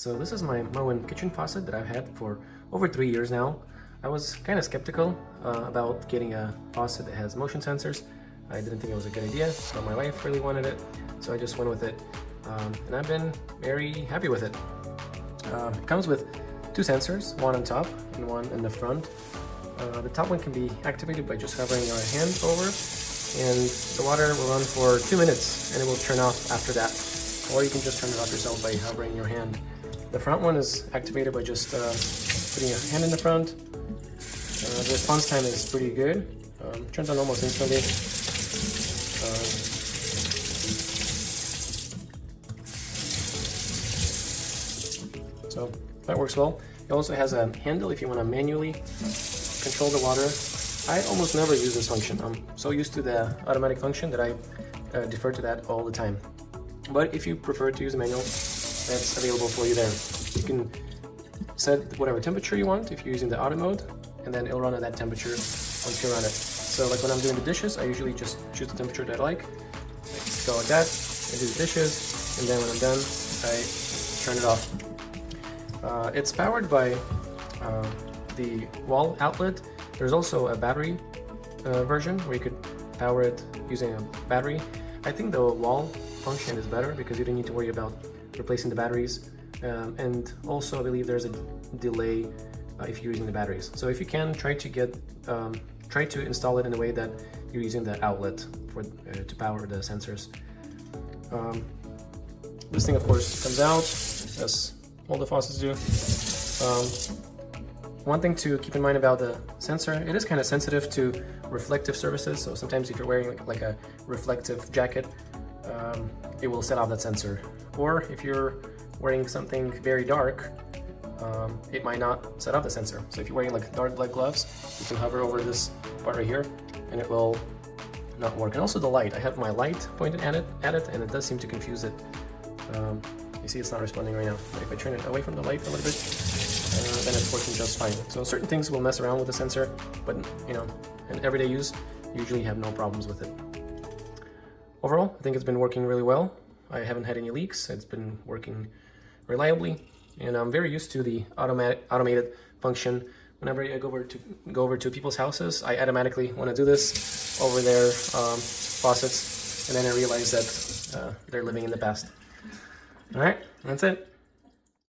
So this is my Moen kitchen faucet that I've had for over 3 years now. I was kind of skeptical about getting a faucet that has motion sensors. I didn't think it was a good idea, but my wife really wanted it, so I just went with it. And I've been very happy with it. It comes with 2 sensors, one on top and one in the front. The top one can be activated by just hovering your hand over, and the water will run for 2 minutes and it will turn off after that. Or you can just turn it off yourself by hovering your hand. The front one is activated by just putting your hand in the front. The response time is pretty good. Turns on almost instantly. So that works well. It also has a handle if you want to manually control the water. I almost never use this function. I'm so used to the automatic function that I defer to that all the time. But if you prefer to use a manual, that's available for you there. You can set whatever temperature you want if you're using the auto mode, and then it'll run at that temperature once you run it. So like when I'm doing the dishes, I usually just choose the temperature that I like. I go like that, and do the dishes, and then when I'm done, I turn it off. It's powered by the wall outlet. There's also a battery version where you could power it using a battery. I think the wall function is better because you don't need to worry about replacing the batteries, and also I believe there's a delay if you're using the batteries. So if you can, try to install it in a way that you're using the outlet for to power the sensors. This thing of course comes out as all the faucets do. One thing to keep in mind about the sensor, it is kind of sensitive to reflective surfaces. So sometimes if you're wearing like a reflective jacket, it will set off that sensor. Or if you're wearing something very dark, it might not set off the sensor. So if you're wearing like dark black gloves, you can hover over this part right here and it will not work. And also the light, I have my light pointed at it and it does seem to confuse it. You see it's not responding right now. But if I turn it away from the light a little bit, then it's working just fine. So certain things will mess around with the sensor, but you know, in everyday use, you usually have no problems with it. Overall, I think it's been working really well. I haven't had any leaks. It's been working reliably, and I'm very used to the automated function. Whenever I go over to people's houses, I automatically want to do this over their faucets, and then I realize that they're living in the past. All right, that's it.